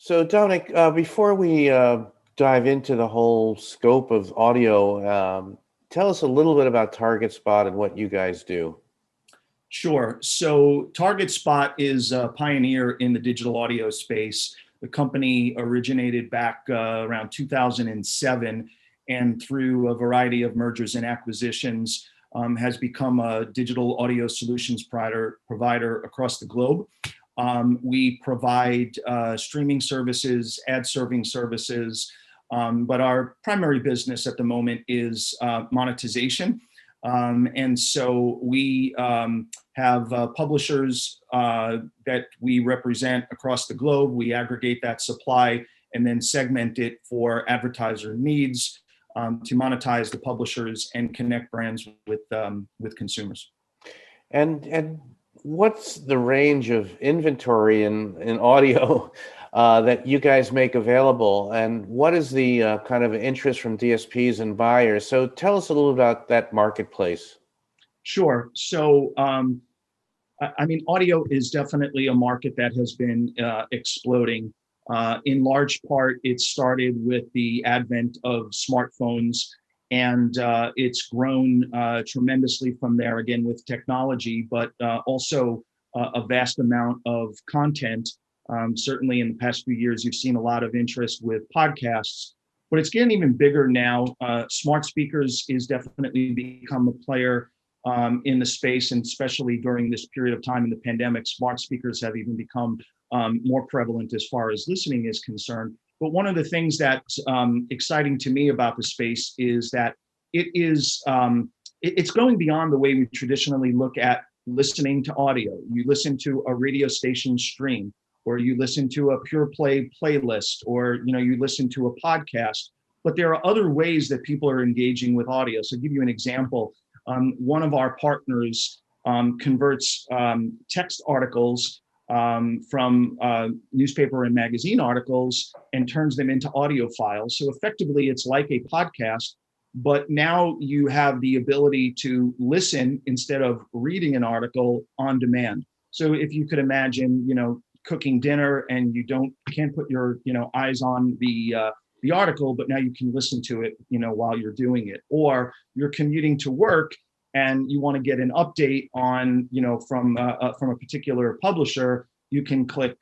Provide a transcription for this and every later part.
So, Dominic, before we dive into the whole scope of audio, tell us a little bit about Target Spot and what you guys do. Sure. So Target Spot is a pioneer in the digital audio space. The company originated back around 2007, and through a variety of mergers and acquisitions, has become a digital audio solutions provider across the globe. We provide streaming services, ad serving services, but our primary business at the moment is monetization. And so we have publishers that we represent across the globe. We aggregate that supply and then segment it for advertiser needs to monetize the publishers and connect brands with consumers. And what's the range of inventory in audio that you guys make available? And what is the kind of interest from DSPs and buyers? So tell us a little about that marketplace. Sure. So, I mean, audio is definitely a market that has been exploding. In large part, it started with the advent of smartphones, and it's grown tremendously from there, again, with technology, but also a vast amount of content. Certainly in the past few years, you've seen a lot of interest with podcasts, but it's getting even bigger now. Smart speakers is definitely become a player in the space, and especially during this period of time in the pandemic, smart speakers have even become more prevalent as far as listening is concerned. But one of the things that's exciting to me about the space is that it's going beyond the way we traditionally look at listening to audio. You listen to a radio station stream, or you listen to a pure play playlist, or you listen to a podcast. But there are other ways that people are engaging with audio. So, I'll give you an example. One of our partners converts text articles from newspaper and magazine articles and turns them into audio files. So effectively, it's like a podcast, but now you have the ability to listen instead of reading an article on demand. So if you could imagine, cooking dinner and you can't put your eyes on the article, but now you can listen to it while you're doing it. Or you're commuting to work and you want to get an update on from a particular publisher, you can click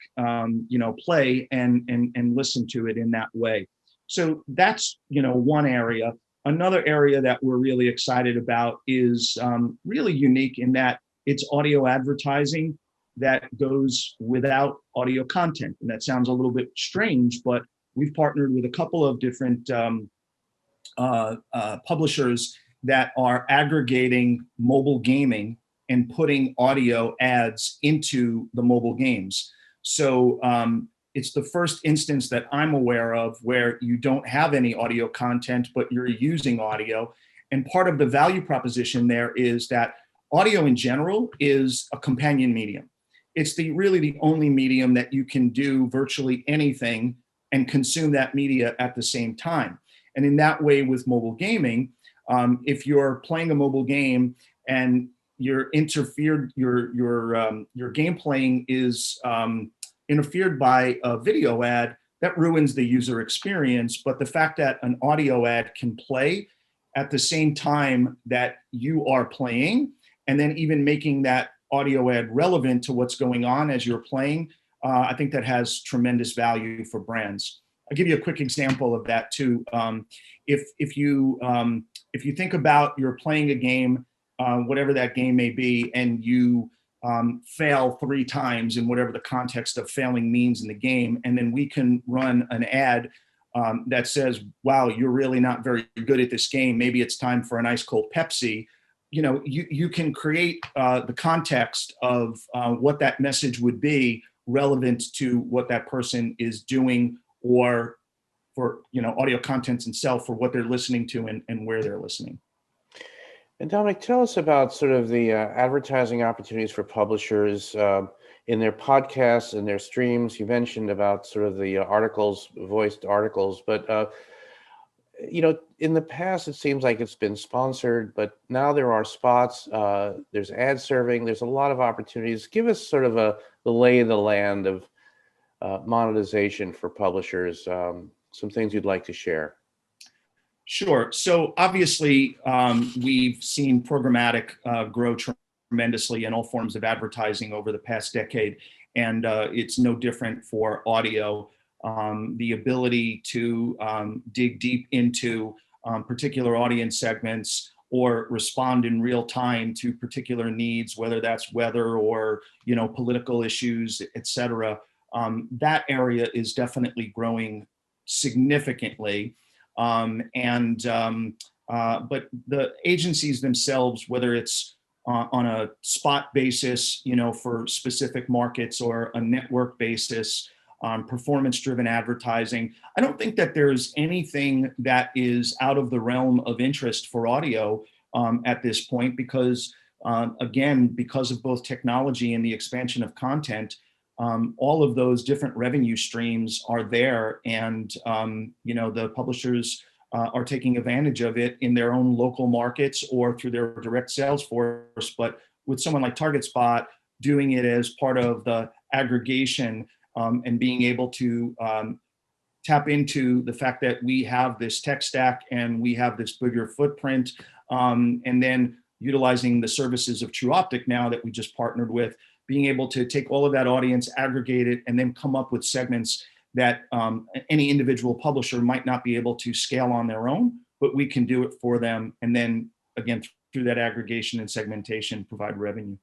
play and listen to it in that way. So that's one area. Another area that we're really excited about is really unique in that it's audio advertising that goes without audio content. And that sounds a little bit strange, but we've partnered with a couple of different publishers that are aggregating mobile gaming and putting audio ads into the mobile games. So it's the first instance that I'm aware of where you don't have any audio content, but you're using audio. And part of the value proposition there is that audio in general is a companion medium. It's really the only medium that you can do virtually anything and consume that media at the same time. And in that way, with mobile gaming, if you're playing a mobile game and your game playing is interfered by a video ad, that ruins the user experience. But the fact that an audio ad can play at the same time that you are playing, and then even making that audio ad relevant to what's going on as you're playing, I think that has tremendous value for brands. I'll give you a quick example of that too. If you think about you're playing a game, whatever that game may be, and you fail 3 times in whatever the context of failing means in the game, and then we can run an ad that says, "Wow, you're really not very good at this game. Maybe it's time for an ice cold Pepsi." You can create the context of what that message would be relevant to what that person is doing, or for audio contents itself, for what they're listening to and where they're listening. And Dominic, tell us about sort of the advertising opportunities for publishers in their podcasts and their streams. You mentioned about sort of the articles, voiced articles, but in the past, it seems like it's been sponsored, but now there are spots, there's ad serving, there's a lot of opportunities. Give us sort of the lay of the land of monetization for publishers? Some things you'd like to share. Sure. So obviously, we've seen programmatic grow tremendously in all forms of advertising over the past decade, and it's no different for audio. The ability to dig deep into particular audience segments or respond in real time to particular needs, whether that's weather or political issues, et cetera. That area is definitely growing significantly. But the agencies themselves, whether it's on a spot basis, for specific markets, or a network basis, performance-driven advertising, I don't think that there's anything that is out of the realm of interest for audio at this point, because again, because of both technology and the expansion of content, all of those different revenue streams are there, and the publishers are taking advantage of it in their own local markets or through their direct sales force. But with someone like TargetSpot doing it as part of the aggregation, and being able to tap into the fact that we have this tech stack and we have this bigger footprint, and then utilizing the services of TrueOptic now that we just partnered with, being able to take all of that audience, aggregate it, and then come up with segments that any individual publisher might not be able to scale on their own, but we can do it for them. And then again, through that aggregation and segmentation, provide revenue.